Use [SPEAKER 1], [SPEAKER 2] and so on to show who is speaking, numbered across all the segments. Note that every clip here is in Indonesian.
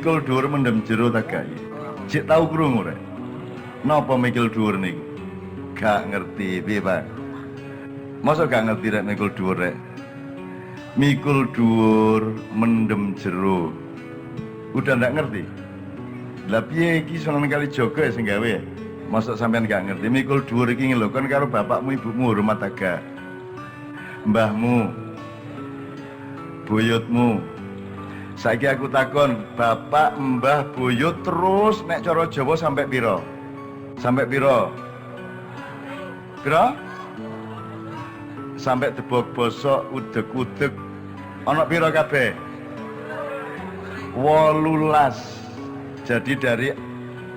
[SPEAKER 1] mikul dhuwur mendem jero ta gak? Cek tau krungu rek. Napa mikul dhuwur niku? Gak ngerti piye, Pak? Masa gak ngerti rek mikul dhuwur rek? Mikul dhuwur mendem jero. Udah ndak ngerti? Lah piye iki Sunan Kalijaga sing gawe ya? Masa sampean gak ngerti mikul dhuwur iki lho kan karo bapakmu ibumu rumah tangga. Mbahmu, buyutmu. Saiki aku takon, bapak, mbah, buyut terus nek cara Jawa sampai piro? Sampai piro? Piro? Sampai debok bosok, udeg-udeg. Ana piro kabeh? 18. Jadi dari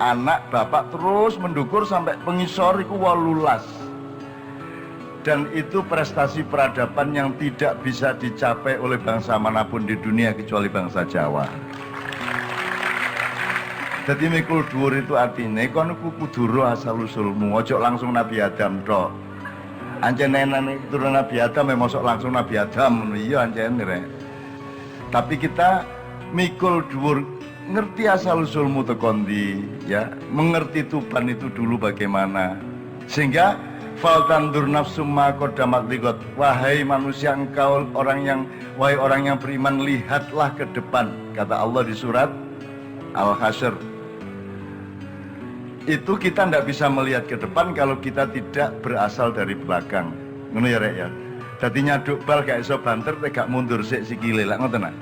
[SPEAKER 1] anak bapak terus mendukur sampai pengisor iku 18. Dan itu prestasi peradaban yang tidak bisa dicapai oleh bangsa manapun di dunia kecuali bangsa Jawa. Jadi mikul dhuwur itu artinya kon kudu ro asal usulmu, ojo langsung Nabi Adam tok. Ancen nenek turun Nabi Adam mosok langsung Nabi Adam ngono iya ancen rek. Tapi kita mikul dhuwur ngerti asal usulmu tekan ndi ya, mengerti Tuban itu dulu bagaimana. Sehingga faltandur nafsum ma qaddamat liqad, wahai manusia engkau wahai orang yang beriman, lihatlah ke depan, kata Allah di surat Al-Hasyr. Itu kita tidak bisa melihat ke depan kalau kita tidak berasal dari belakang. Ngono ya rek ya. Dadi nyaduk bal gak iso banter gak mundur sik sikile lak ngoten nak.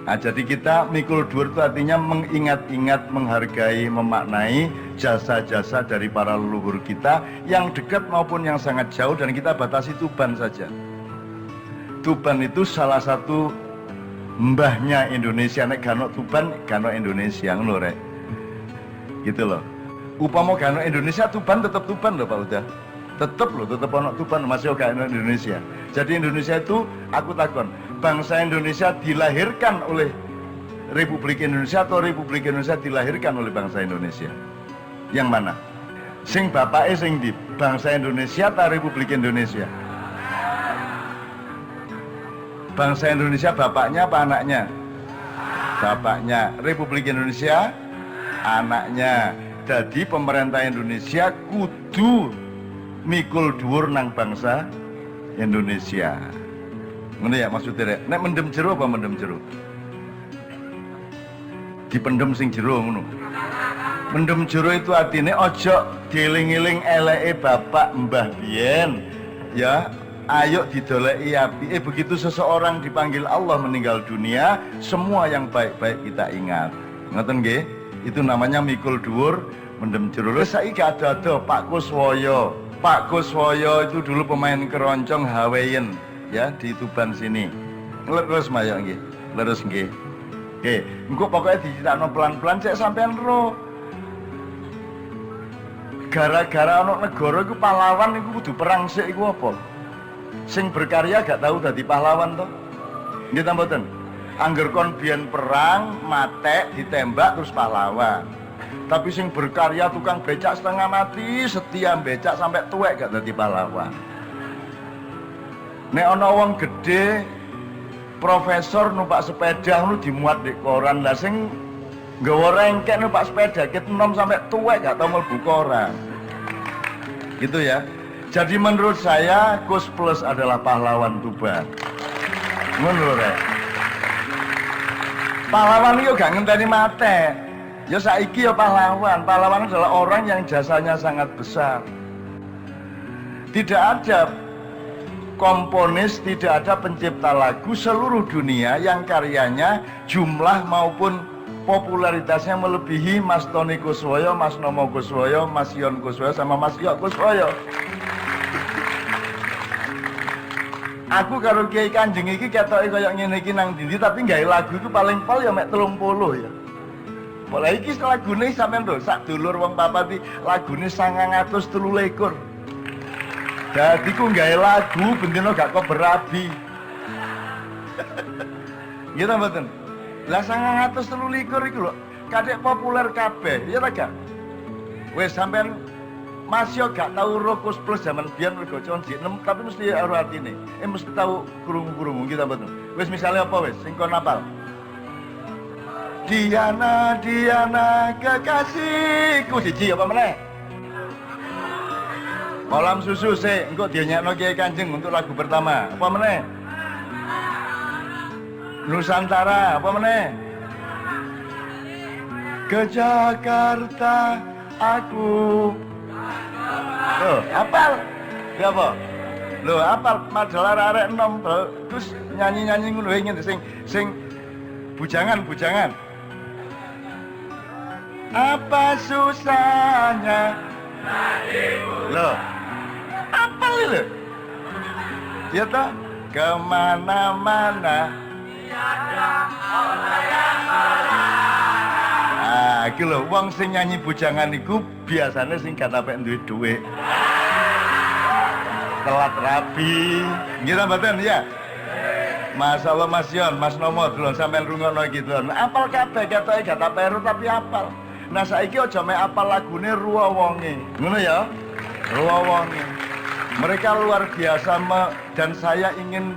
[SPEAKER 1] Nah, jadi kita mikul dhuwur itu artinya mengingat-ingat, menghargai, memaknai jasa-jasa dari para leluhur kita yang dekat maupun yang sangat jauh, dan kita batasi Tuban saja. Tuban itu salah satu mbahnya Indonesia, nek gano Tuban, gano Indonesia ngono rek. Gitu loh. Upama gano Indonesia, Tuban tetap Tuban loh Pak Uda. Tetap loh, tetap ono Tuban masih gano Indonesia. Jadi Indonesia itu aku takon, bangsa Indonesia dilahirkan oleh Republik Indonesia atau Republik Indonesia dilahirkan oleh bangsa Indonesia? Yang mana? Sing bapake sing di bangsa Indonesia atau Republik Indonesia? Bangsa Indonesia bapaknya apa anaknya? Bapaknya. Republik Indonesia anaknya. Jadi pemerintah Indonesia kudu mikul dhuwur nang bangsa Indonesia. Ngono ya maksudnya rek. Nek mendem jero apa mendem jero? Dipendem sing jero ngono. Mendem jero itu artinya ojo dieling-eling eleke bapak mbah biyen. Ya, ayo didoleki api. Begitu seseorang dipanggil Allah meninggal dunia, semua yang baik-baik kita ingat. Ngoten nggih? Itu namanya mikul dhuwur mendem jero. Saiki ada Pak Kuswoyo. Pak Kuswoyo itu dulu pemain keroncong Hawayan ya di Tuban sini. Leres mayo nggih. Leres nggih. Oke, engko pokoknya diceritakno pelan-pelan cek sampean ro. Gara-gara ana negara iku pahlawan iku kudu perang sik iku apa? Sing berkarya gak tahu dadi pahlawan to. Nggih ta mboten? Angger kon biyen perang, matek, ditembak terus pahlawan. Tapi sing berkarya tukang becak setengah mati, setia becak sampai tuwek gak dadi pahlawan. Nek ana wong gedhe profesor numpak sepeda ngono dimuat di koran, lah sing nggawa rengkek numpak sepeda ket enom sampai tuwek gak tau mlebu koran. Gitu ya. Jadi menurut saya Kus Plus adalah pahlawan Tuban. Ngono rek. Pahlawan itu gak ngenteni mate. Ya saiki ya pahlawan. Pahlawan adalah orang yang jasanya sangat besar. Tidak ada komponis, tidak ada pencipta lagu seluruh dunia yang karyanya jumlah maupun popularitasnya melebihi Mas Tony Kuswoyo, Mas Nomo Kuswoyo, Mas Yon Kuswoyo sama Mas Yok Kuswoyo. Aku karo Kiai Kanjeng iki ketoke kaya ngene iki nang ndi tapi gawe lagu iku paling pol ya mek 30 ya. Mulai iki lagune sampean lho, sak dulur wong papat iki lagune 923. Dadi ku gawe lagu bendino gak kok berabi. Gitu mboten. Lah 923 iku lho, kadek populer kabeh, ya ta gak? Wis sampean masih gak tahu Kus Plus zaman biyen rego conjik 6 tapi mesti ora artine. Mesti tahu krungu-krungu gitu mboten. Wis misale apa wis sing kon apal? Diana, Diana kekasihku. Siji apa meneh? Kolam susu sih, engko dinyekno Kiai Kanjeng untuk lagu pertama. Apa meneh? Nusantara, apa meneh? Ke Jakarta aku. Loh, apal? Ya apa? Loh, apal majalah arek enom terus nyanyi-nyanyi ngono ingin sing bujangan. Apa susahnya? Loh, apal lho? Ya toh, kemana-mana. Ah, iki lho wong sing nyanyi bujangan iku biasane sing gak tapek duwe dhuwit. Telat rabi. Nggih ta mboten ya? Masyaallah Mas Yon, Mas Nomo delon sampean rungokno iki delon. Apal kabeh ketoke gak tapek tapi apal. Nah saiki aja mek apal lagune Ruwa Wonge. Ngono ya? Ruwa Wonge. Mereka luar biasa dan saya ingin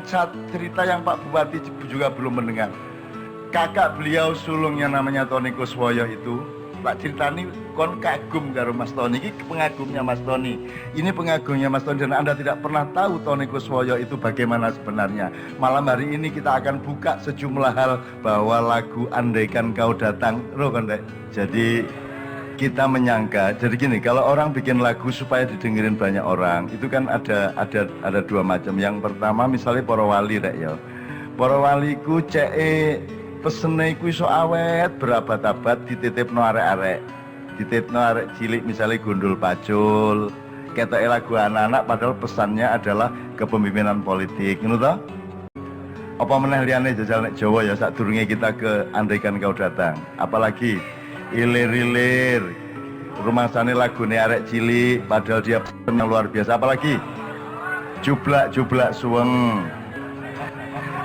[SPEAKER 1] cerita yang Pak Bupati juga belum mendengar. Kakak beliau sulungnya namanya Tony Kuswoyo itu, Pak ceritani kon kagum karo Mas Tony, ini pengagumnya Mas Tony. Ini pengagumnya Mas Tony dan Anda tidak pernah tahu Tony Kuswoyo itu bagaimana sebenarnya. Malam hari ini kita akan buka sejumlah hal bahwa lagu Andaikan Kau Datang, loh kan Dek. Jadi kita menyangka, jadi gini, kalau orang bikin lagu supaya didengerin banyak orang, itu kan ada dua macam. Yang pertama misalnya para wali Dek ya. Para wali ku pesene iku iso awet berabad-abad dititipno arek-arek. Dititipno arek cilik misalnya Gundul Pacul. Ketoke lagu anak-anak padahal pesannya adalah kepemimpinan politik, ngono to? Apa meneh liyane jajal nek Jawa ya sadurunge kita ke Andaikan Kau Datang. Apalagi ilir-ilir. Rumangsane lagune arek cilik padahal dia pesan yang luar biasa. Apalagi jublak-jublak suweng.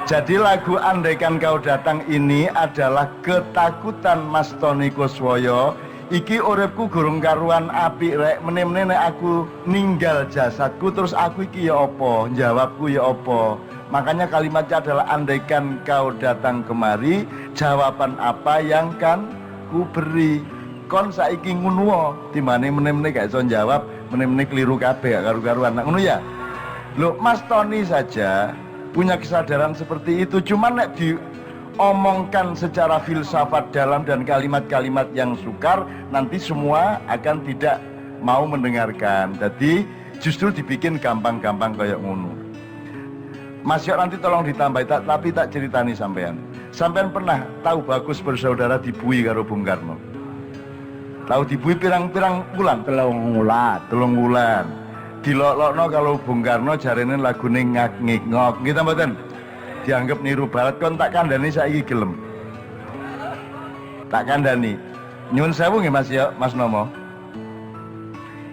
[SPEAKER 1] Jadi lagu Andaikan Kau Datang ini adalah ketakutan Mas Tony Kuswoyo. Iki uripku gurung karuan apik rek, meneh-meneh nek aku ninggal jasadku terus aku iki ya apa? Jawabku ya apa? Makanya kalimatnya adalah andaikan kau datang kemari, jawaban apa yang kan ku beri. Kon saiki ngono timbane meneh-meneh gak iso jawab, meneh-meneh keliru kabeh gak karu-karuan. Nah, ngono ya. Loh, Mas Tony saja punya kesadaran seperti itu, cuman nek diomongkan secara filsafat dalam dan kalimat-kalimat yang sukar, nanti semua akan tidak mau mendengarkan. Jadi justru dibikin gampang-gampang kayak ngono. Mas Yok nanti tolong ditambah, tapi tak ceritani sampean. Sampean pernah tahu Bagus bersaudara dibui karo Bung Karno? Tahu dibui pirang-pirang bulan? Telung bulan. Dilok-lokno kalau Bung Karno jarene lagune ngak-ngik-ngok gitu mboten. Dianggap niru barat, kon tak kandhani saiki gelem. Tak kandhani. Nyuwun sewu nggih Mas ya, Mas Nomo.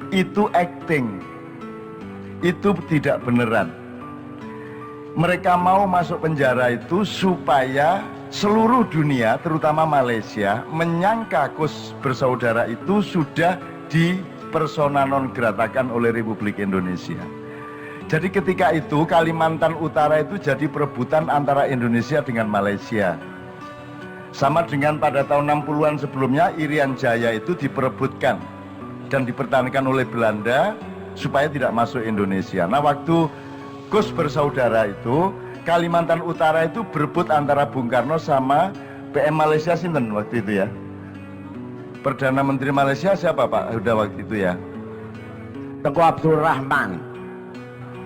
[SPEAKER 1] Itu acting. Itu tidak beneran. Mereka mau masuk penjara itu supaya seluruh dunia, terutama Malaysia, menyangka Kus bersaudara itu sudah di persona non gratakan oleh Republik Indonesia. Jadi ketika itu Kalimantan Utara itu jadi perebutan antara Indonesia dengan Malaysia. Sama dengan pada tahun 60-an sebelumnya Irian Jaya itu diperebutkan dan dipertahankan oleh Belanda supaya tidak masuk Indonesia. Nah, waktu Kus bersaudara itu Kalimantan Utara itu berebut antara Bung Karno sama PM Malaysia sinten waktu itu ya. Perdana Menteri Malaysia siapa Pak? Udah waktu itu ya.
[SPEAKER 2] Tengku Abdurrahman.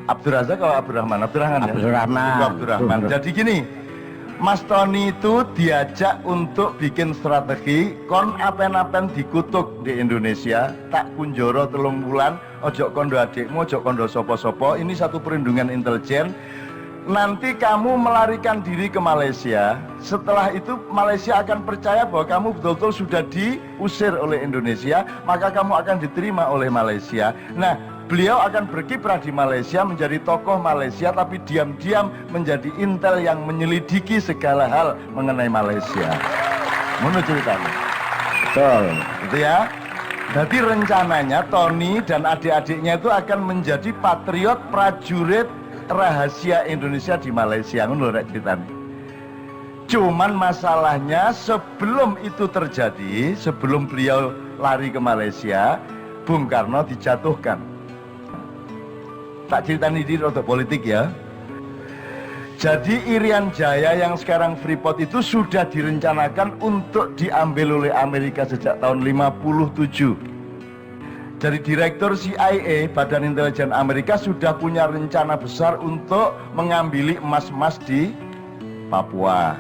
[SPEAKER 1] Abdurrazak atau Abdurrahman? Abdurrahman ya?
[SPEAKER 2] Abdurrahman.
[SPEAKER 1] Abdurrahman. Jadi gini, Mas Tony itu diajak untuk bikin strategi kon apen-apen dikutuk di Indonesia, tak kunjoro 3 bulan, ojo kondo adikmu, ojo kondo sopo-sopo, ini satu perlindungan intelijen. Nanti kamu melarikan diri ke Malaysia. Setelah itu Malaysia akan percaya bahwa kamu betul-betul sudah diusir oleh Indonesia, maka kamu akan diterima oleh Malaysia. Nah, beliau akan berkiprah di Malaysia menjadi tokoh Malaysia, tapi diam-diam menjadi intel yang menyelidiki segala hal mengenai Malaysia. Menurut ceritanya. Betul. Gitu ya. Jadi rencananya Tony dan adik-adiknya itu akan menjadi patriot prajurit rahasia Indonesia di Malaysia, ngono rek ceritane. Cuman masalahnya sebelum itu terjadi, sebelum beliau lari ke Malaysia, Bung Karno dijatuhkan. Tak cerita ini di roda politik ya. Jadi Irian Jaya yang sekarang Freeport itu sudah direncanakan untuk diambil oleh Amerika sejak tahun 57. Dari Direktur CIA, Badan Intelijen Amerika, sudah punya rencana besar untuk mengambil emas-emas di Papua.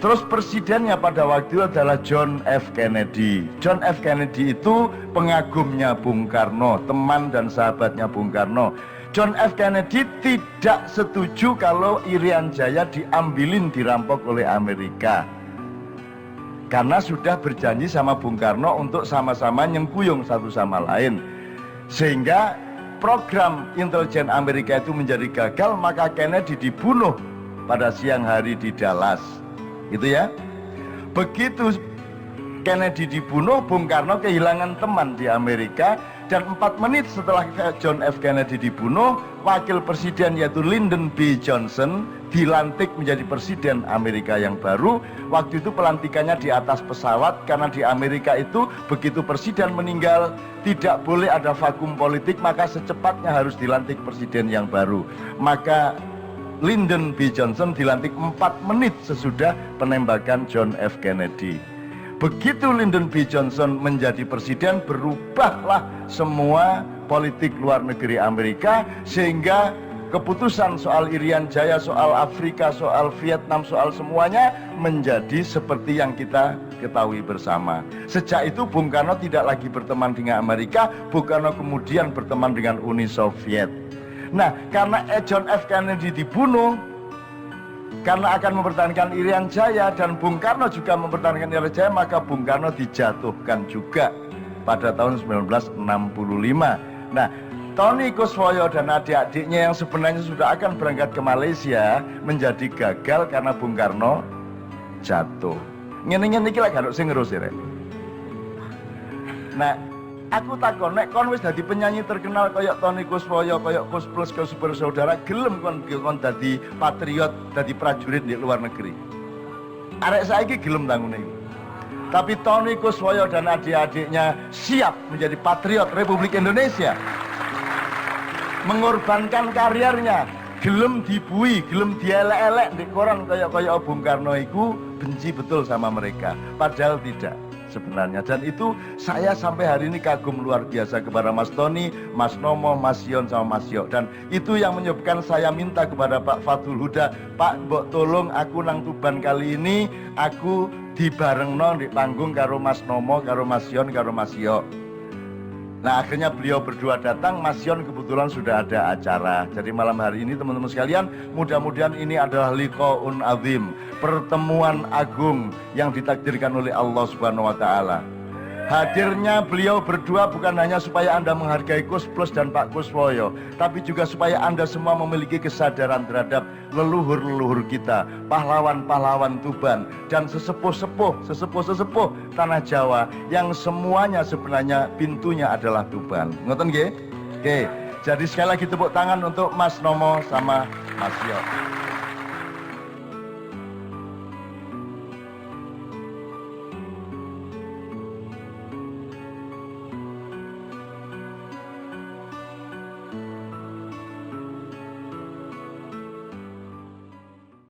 [SPEAKER 1] Terus presidennya pada waktu itu adalah John F. Kennedy. John F. Kennedy itu pengagumnya Bung Karno, teman dan sahabatnya Bung Karno. John F. Kennedy tidak setuju kalau Irian Jaya diambilin, dirampok oleh Amerika. Karena sudah berjanji sama Bung Karno untuk sama-sama nyengkuyung satu sama lain. Sehingga program intelijen Amerika itu menjadi gagal, maka Kennedy dibunuh pada siang hari di Dallas. Gitu ya. Begitu Kennedy dibunuh, Bung Karno kehilangan teman di Amerika. Dan 4 menit setelah John F. Kennedy dibunuh, wakil presiden yaitu Lyndon B. Johnson dilantik menjadi presiden Amerika yang baru. Waktu itu pelantikannya di atas pesawat, karena di Amerika itu begitu presiden meninggal tidak boleh ada vakum politik, maka secepatnya harus dilantik presiden yang baru. Maka Lyndon B. Johnson dilantik 4 menit sesudah penembakan John F. Kennedy. Begitu Lyndon B. Johnson menjadi presiden, berubahlah semua politik luar negeri Amerika, sehingga keputusan soal Irian Jaya, soal Afrika, soal Vietnam, soal semuanya menjadi seperti yang kita ketahui bersama. Sejak itu Bung Karno tidak lagi berteman dengan Amerika, Bung Karno kemudian berteman dengan Uni Soviet. Nah, karena John F. Kennedy dibunuh, karena akan mempertahankan Irian Jaya, dan Bung Karno juga mempertahankan Irian Jaya, maka Bung Karno dijatuhkan juga pada tahun 1965. Nah, Tony Kuswoyo dan adik-adiknya yang sebenarnya sudah akan berangkat ke Malaysia menjadi gagal karena Bung Karno jatuh. Ngene-ngene iki lek garuk sing ngerus ya, Rek. Nah, aku takon, nek kon wis dadi penyanyi terkenal kayak Tony Kuswoyo, kayak Kus Plus, ke Super Saudara, gelem kon dadi patriot, dadi prajurit di luar negeri. Arek saiki gelem tangune iku. Tapi Tony Kuswoyo dan adik-adiknya siap menjadi patriot Republik Indonesia. Mengorbankan karirnya, gelem dibui, gelem dielek-elek di koran kayak Bung Karno iku benci betul sama mereka. Padahal tidak sebenarnya. Dan itu saya sampai hari ini kagum luar biasa kepada Mas Tony, Mas Nomo, Mas Yon sama Mas Yok. Dan itu yang menyebabkan saya minta kepada Pak Fathul Huda, Pak mbok tolong aku nang Tuban kali ini, aku dibarengno di panggung karo Mas Nomo, karo Mas Yon, karo Mas Yok. Nah, akhirnya beliau berdua datang. Mas Yon kebetulan sudah ada acara. Jadi malam hari ini teman-teman sekalian, mudah-mudahan ini adalah liqaun azim, pertemuan agung yang ditakdirkan oleh Allah Subhanahu wa taala. Hadirnya beliau berdua bukan hanya supaya Anda menghargai Kus Plus dan Pak Kuswoyo, tapi juga supaya Anda semua memiliki kesadaran terhadap leluhur-leluhur kita, pahlawan-pahlawan Tuban, dan sesepuh-sepuh tanah Jawa yang semuanya sebenarnya pintunya adalah Tuban. Ngoten nggih? Oke. Jadi sekali lagi tepuk tangan untuk Mas Nomo sama Mas Yok.